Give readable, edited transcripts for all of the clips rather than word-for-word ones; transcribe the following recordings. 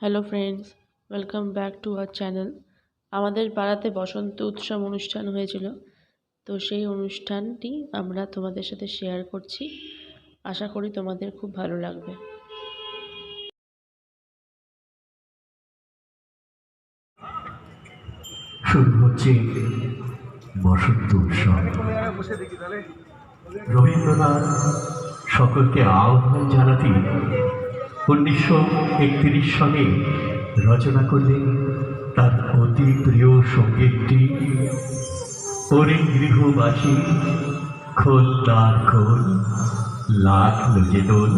Hello friends, welcome back to our channel. আমাদের পাড়াতে বসন্ত উৎসব অনুষ্ঠান হয়েছিল, তো সেই অনুষ্ঠানটি আমরা তোমাদের সাথে শেয়ার করছি। আশা করি তোমাদের খুব ভালো লাগবে। শুরু হচ্ছে বসন্ত উৎসব। রবীন্দ্রনাথ সকলকে আহ্বান জানাতে 1931 সালে রচনা করলেন তার অতি প্রিয় সঙ্গীতটি ওরে গৃহবাসী খোল দ্বার খোল লাগলো যে দোল।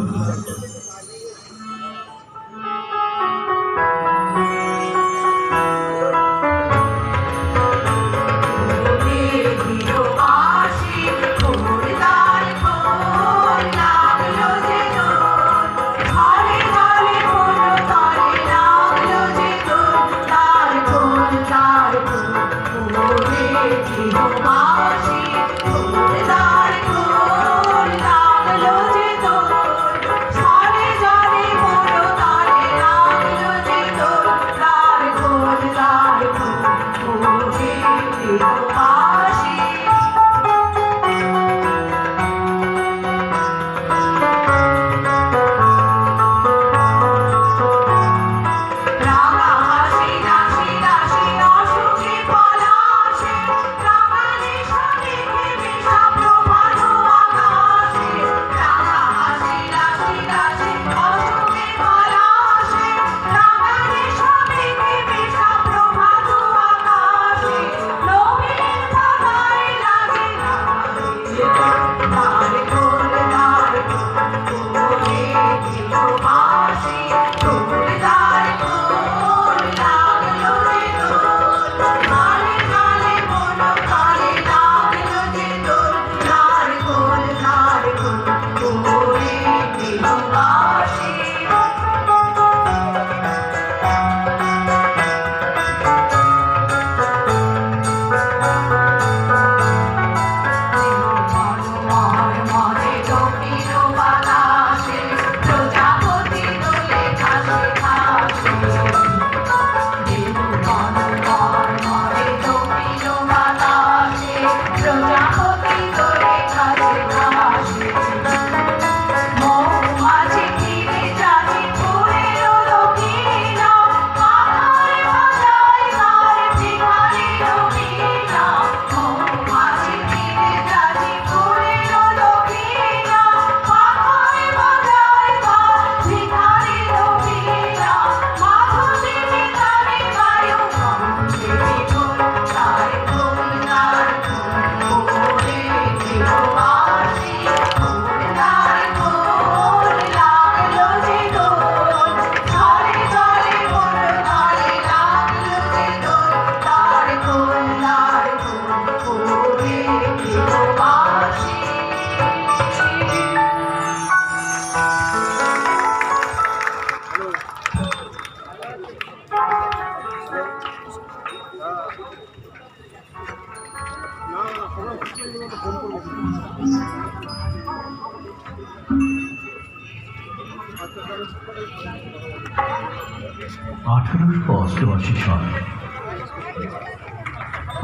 (1888 সাল)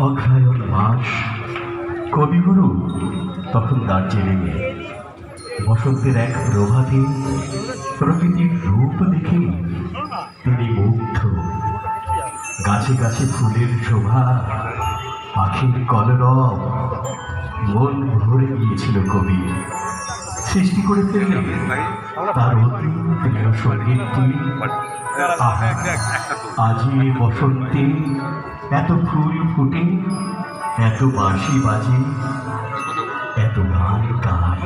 অগ্রহায়ণ মাস। কবিগুরু তখন দার্জিলিংয়ে। বসন্তের এক প্রভাতে প্রকৃতির রূপ দেখে তিনি মুগ্ধ। গাছে গাছে ফুলের শোভা, পাখির কলরব, মন ভরে গিয়েছিল কবি। সৃষ্টি করে ফেললেন তার অতি প্রিয় সঙ্গীতটি। আজি বসন্তে এত ফুল ফুটে, এত বাঁশি বাজে, এত গান গায়।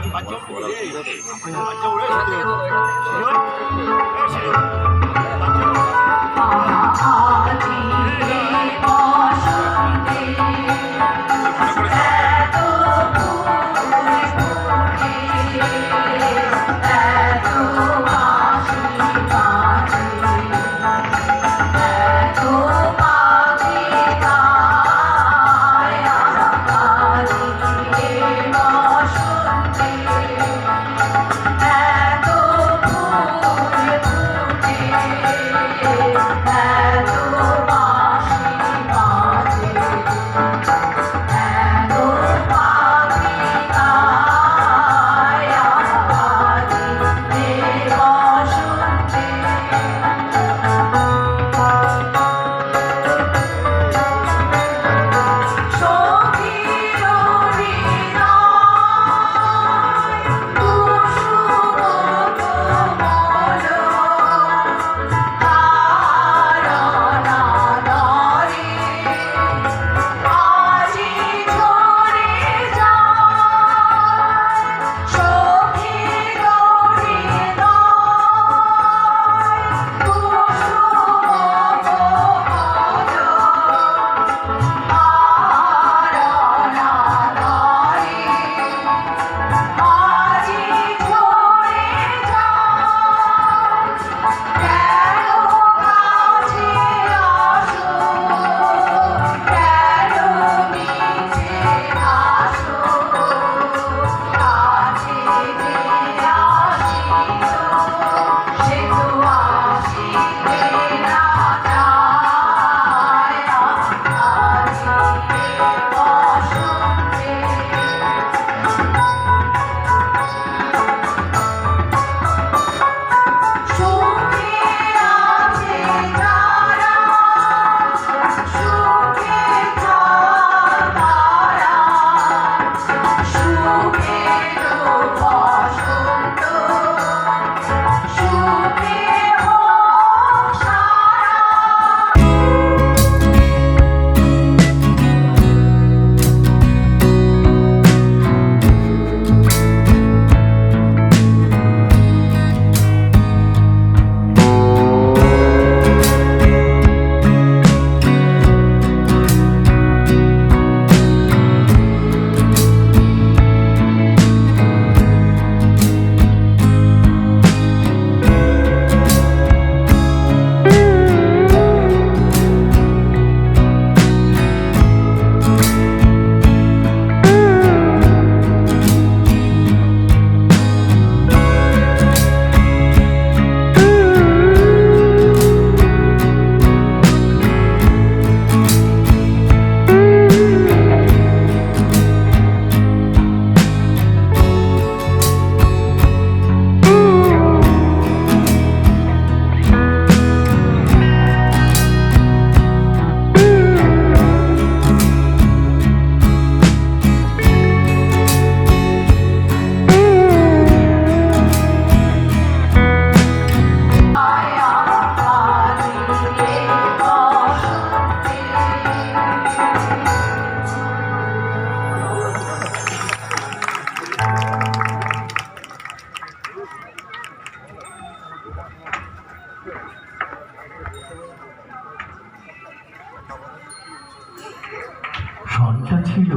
ছিল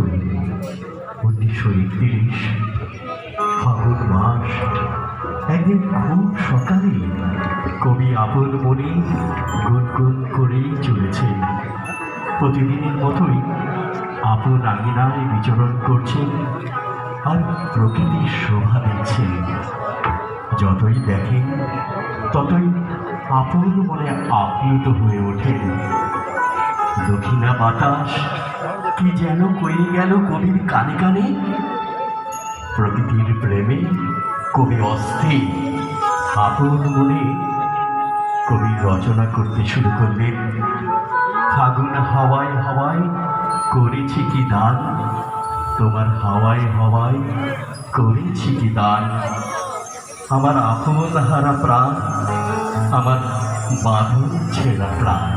1931 ফাগুন মাস। একদিন খুব সকালে কবি আপন মনে গুনগুন করেই চলেছেন। প্রতিদিনের মতোই আপন আঙিনায় বিচরণ করছেন আর প্রকৃতির শোভা দেখছেন। যতই দেখেন ততই আপন মনে আপ্লুত হয়ে ওঠেন। দক্ষিণা বাতাস কি যেন কয়ে গেল কবির কানে কানে। প্রকৃতির প্রেমে কবি অস্থির। আপন মনে কবি রচনা করতে শুরু করলেন। ফাগুন হাওয়ায় হাওয়ায় করেছি কি দান, তোমার হাওয়ায় হাওয়ায় করেছি কি দান। আমার আপন হারা প্রাণ, আমার বাঁধন ছেঁড়া প্রাণ।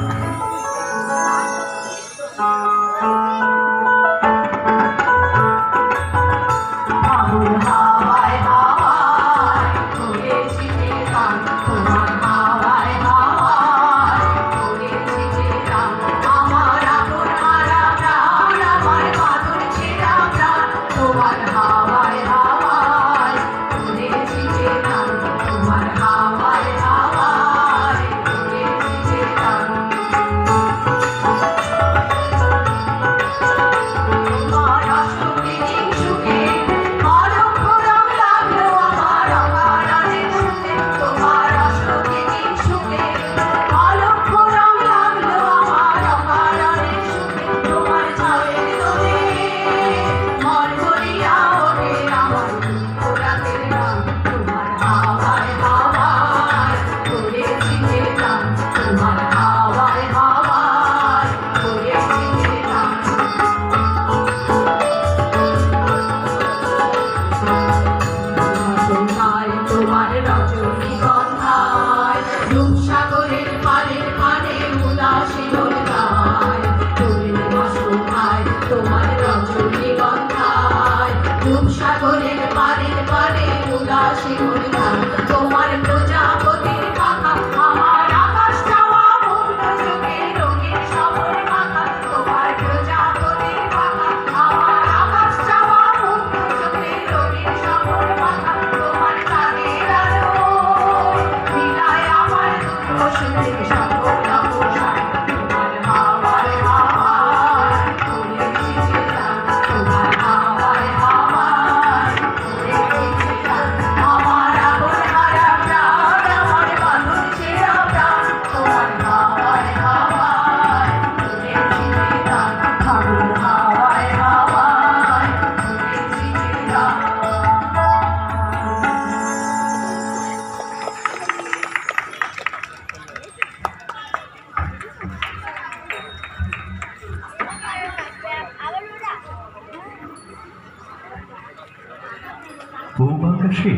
পূব আকাশে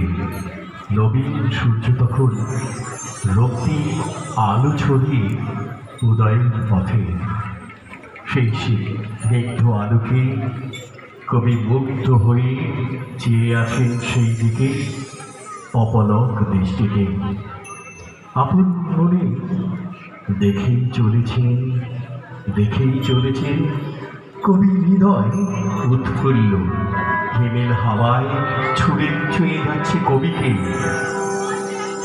নবীন সূর্য তখন রক্তিম আলো ছড়িয়ে উদয়ের পথে। সেই স্নিগ্ধ আলোকে কবি মুগ্ধ হয়ে চেয়ে আছেন সেই দিকে অপলক দৃষ্টিতে। আপন মনে দেখেই চলেছেন কবির হৃদয় উৎফুল্ল। হিমেল হাওয়ায় ছুঁয়ে যাচ্ছে কবিকে।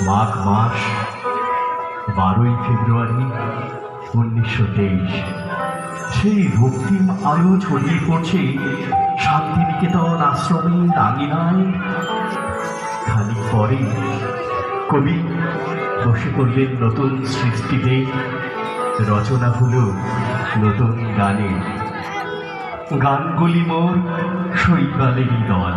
মাঘ মাস 12ই ফেব্রুয়ারি 1923। সেই রক্তিম আলো ছড়িয়ে পড়ছে শান্তিনিকেতন আশ্রমের আঙিনায়। খানিক পরে কবি বসে পড়লেন নতুন সৃষ্টিতে। রচনা হলো নতুন গানে। গানগুলি মোর শৈবালেরই দল।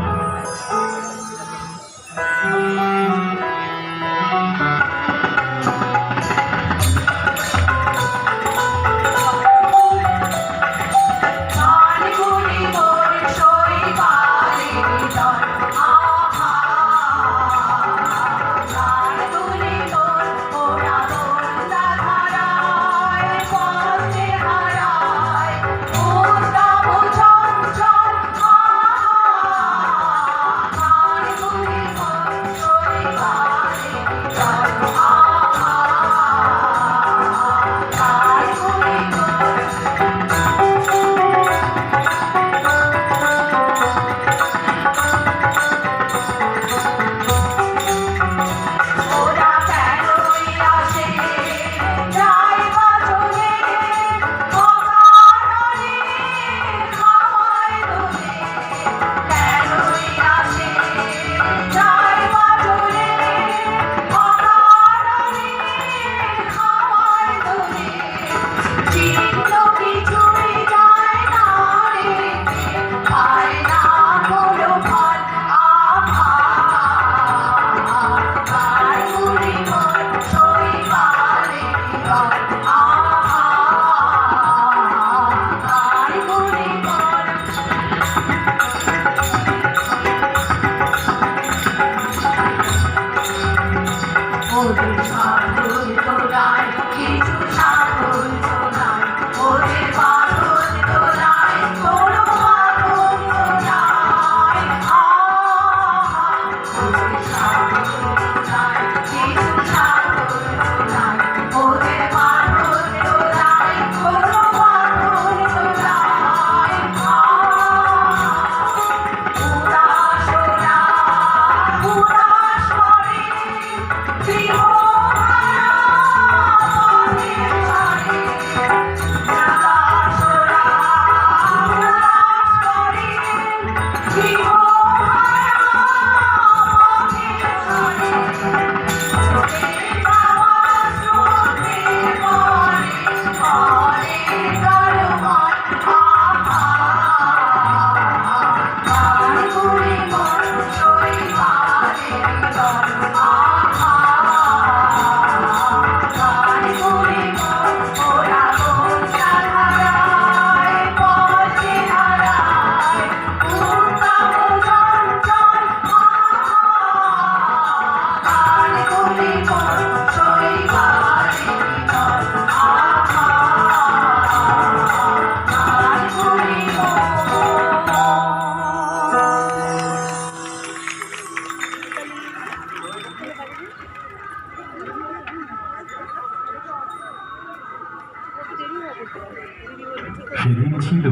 সেদিন ছিল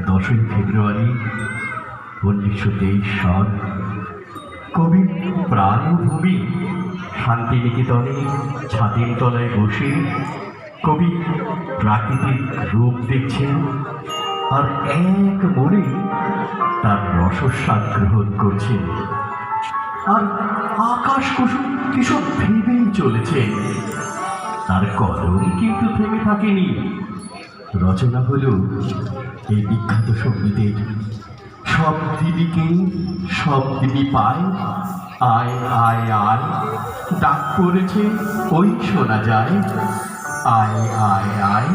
10ই ফেব্রুয়ারি 1923 সাল। কবির প্রাণভূমি শান্তিনিকেতনে ছাদের তলায় বসে কবি প্রাকৃতিক রূপ দেখছেন আর এক মনে তার রসস্বাদ গ্রহণ করছেন। আর আকাশ কুসুম কিসব ভেবেই চলেছে। তার কলম কিন্তু থেমে থাকেনি। রচনা হলো এই বিখ্যাত সঙ্গীতের সব দিদিকে সব দিদি পায়, আয় আয় আয় ডাক পড়েছে ওই শোনা যায়, আয় আয় আয়।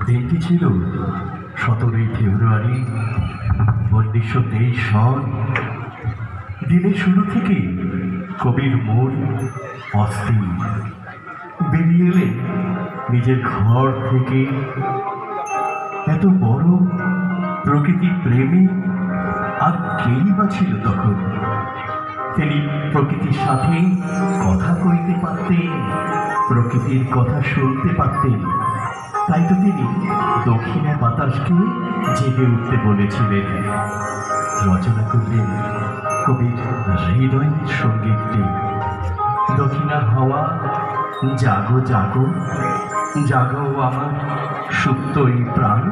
দিনটি ছিল 17ই ফেব্রুয়ারি 1923 সাল। দিনের শুরু থেকে কবির মন অস্থির। বেরিয়ে এলেন নিজের ঘর থেকে। এত বড় প্রকৃতি প্রেমী আর কেই বা ছিল তখন। তিনি প্রকৃতির সাথে কথা কইতে পারতেন, প্রকৃতির কথা শুনতে পারতেন। তাই তো তিনি দক্ষিণা বাতাসকে জেগে উঠতে বলেছিলেন। রচনা করলেন কবির হৃদয়ের সঙ্গীতটি। দক্ষিণা হাওয়া জাগো জাগো, জাগো আমার সুপ্ত এই প্রাণ।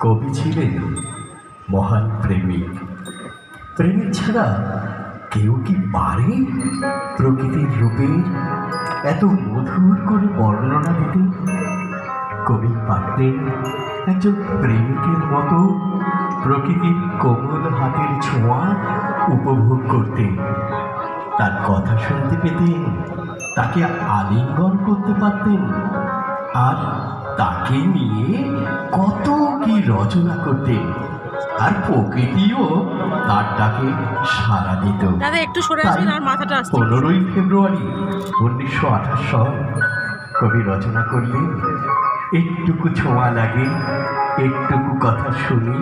কবি ছিলেন মহান প্রেমিক। প্রেমিক ছাড়া কেউ কি পারে প্রকৃতির রূপের এত মধুর করে বর্ণনা দিতে? কবি পারতেন একজন প্রেমিকের মতো প্রকৃতির কোমল হাতের ছোঁয়া উপভোগ করতেন, তার কথা শুনতে পেতেন, তাকে আলিঙ্গন করতে পারতেন, আর তাকে নিয়ে কত কি রচনা করতেন, আর প্রকৃতিও তার ডাকে সাড়া দিত। দাদা একটু সরে আসবেন, আর মাথাটা আসছে। 15ই ফেব্রুয়ারি 1928 সাল কবি রচনা করলেন, একটুকু ছোঁয়া লাগে, একটুকু কথা শুনি,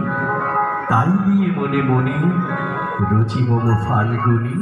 তাই দিয়ে মনে মনে রুচি মম ফাল্গুনি।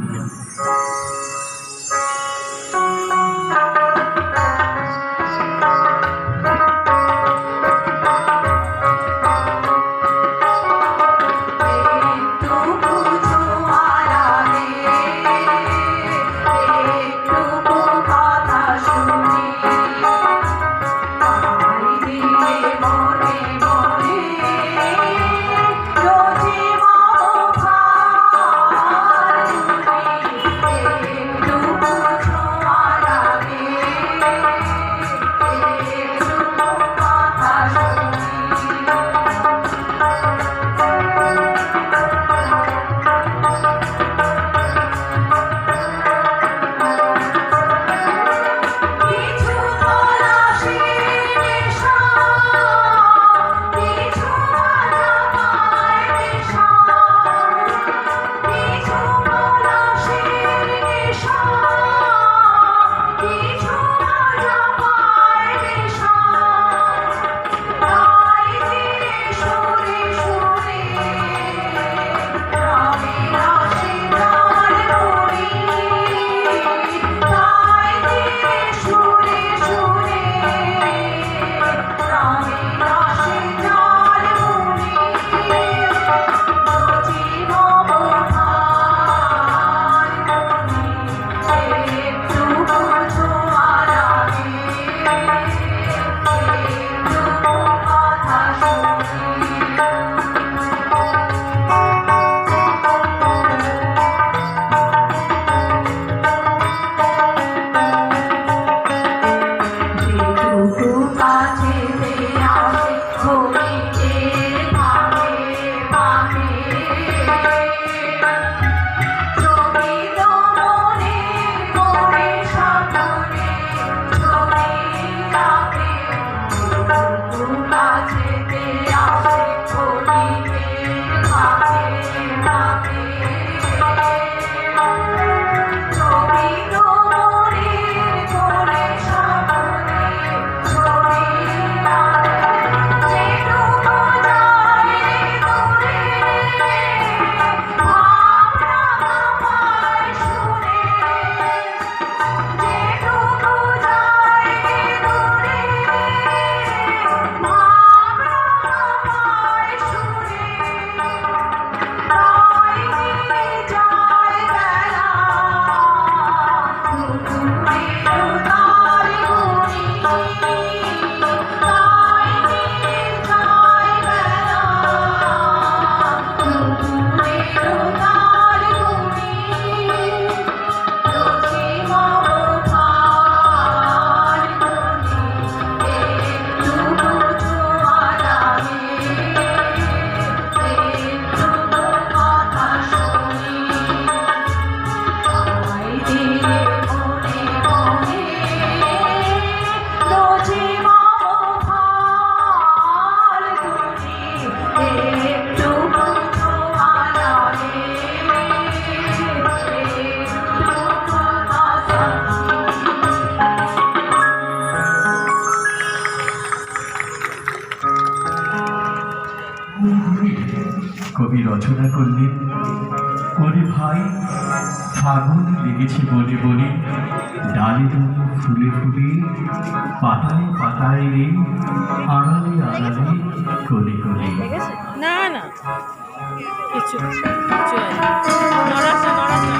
কবি রচনা করলেন, ওরে ভাই ফাগুন লেগেছে বনে বনে, ডালে ডালে ফুলে ফুলে, পাতায় পাতায় রে, আড়ালে আড়ালে কোলে কোলে। না না কিছু কিছু নড়াচ্ছে নড়াচ্ছে।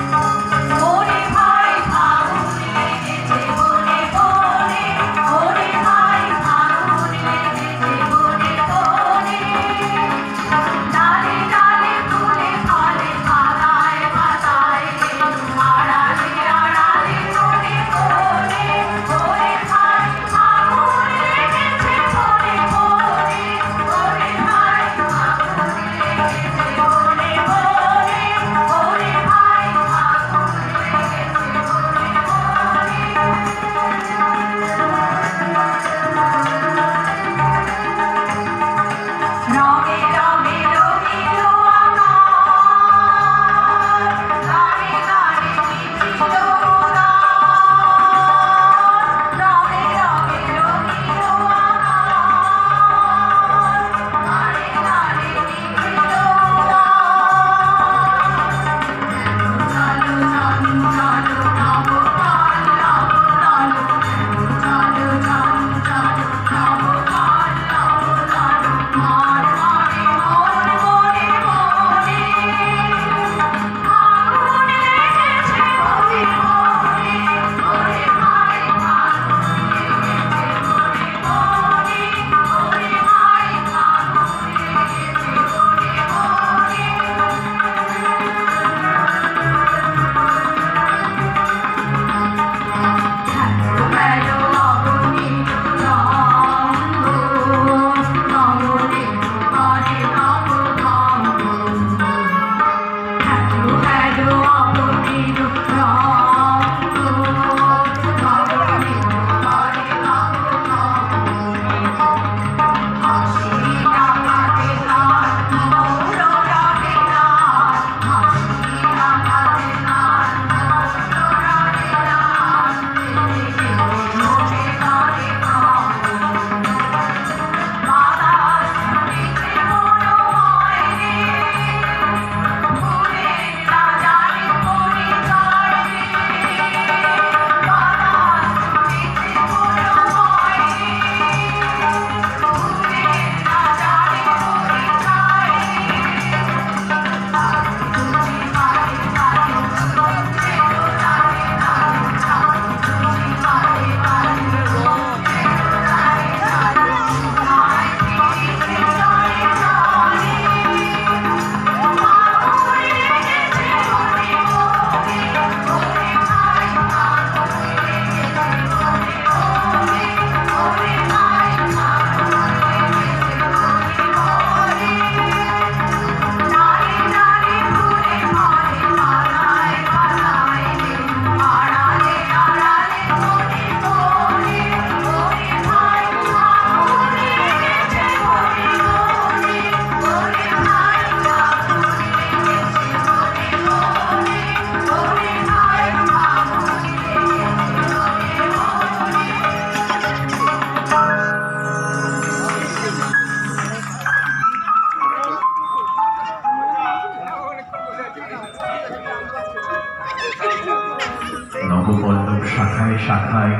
নবপল্লব শাখায় শাখায়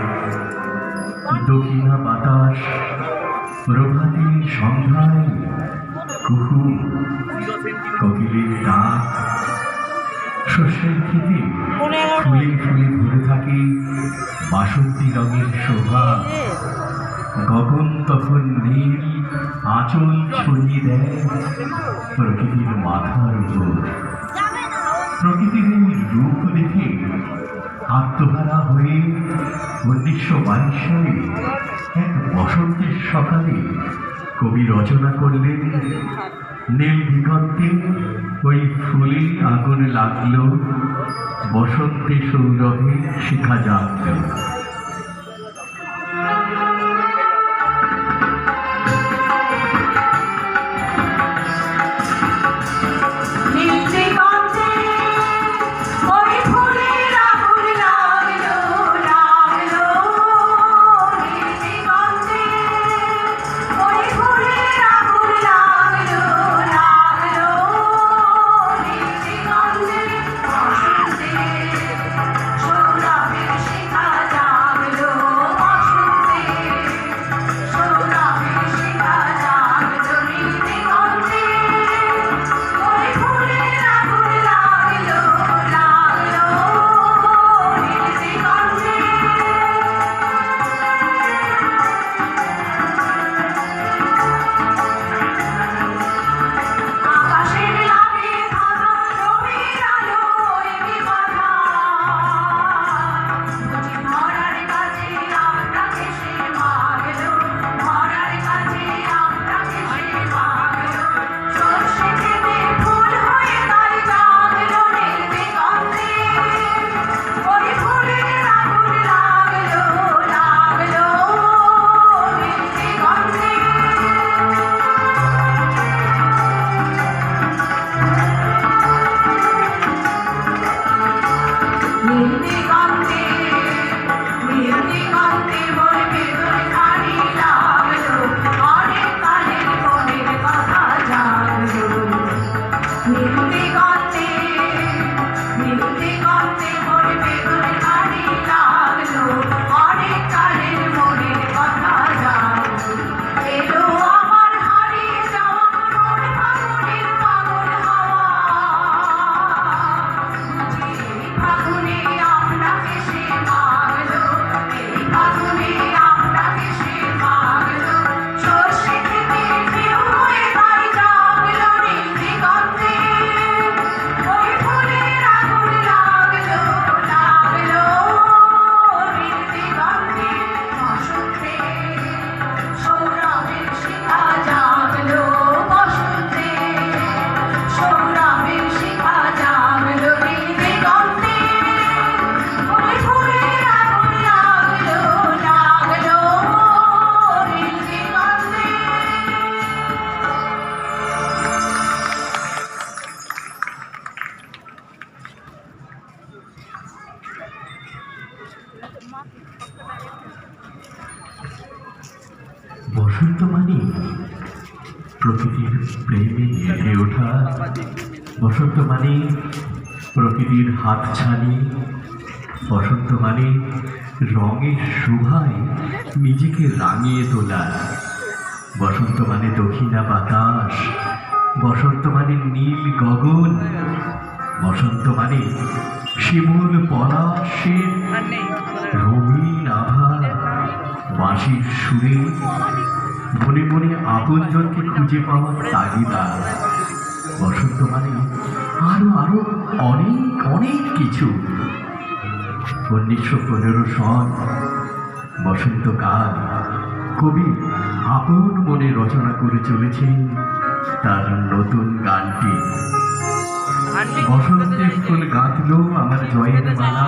দক্ষিণা বাতাস প্রভাতে সন্ধ্যায় কুহু কোকিলের ডাক শস্যের খেতে ফুলে ফুলে ভরে থাকে বাসন্তী রঙের শোভা গগন তখন নীল আঁচল ছড়িয়ে দেয় প্রকৃতির মাথার উপর প্রকৃতির এই রূপ দেখে আত্মহারা হয়ে 1922 সালে এক বসন্তের সকালে কবি রচনা করলেন নীল দিগন্তে ওই ফুলে আগুন লাগলো বসন্তে সৌরভে শিখা জাগলো। বসন্ত মানে প্রকৃতির প্রেমে মেতে ওঠা, বসন্ত মানে প্রকৃতির হাতছানি, বসন্ত মানে রঙের শোভায় নিজেকে রাঙিয়ে তোলা, বসন্ত মানে দক্ষিণা বাতাস, বসন্ত মানে নীল গগন, বসন্ত মানে শিমুল পলাশের রঙিন আভা, বাঁশির সুরে মনে মনে আপনজনকে খুঁজে পাওয়ার তাগিদা। বসন্ত মানে আরো আরো অনেক অনেক কিছু। 1915 সন বসন্তকাল কবি আপন মনে রচনা করে চলেছেন তার নতুন গানটি। বসন্তের ফুল গাঁথলো আমার জয়ের মালা,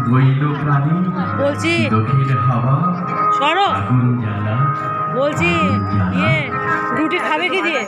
বইল প্রাণী দক্ষিণ হাওয়া আগুন জ্বালা। বলছি রুটি খাবে কি দিয়ে?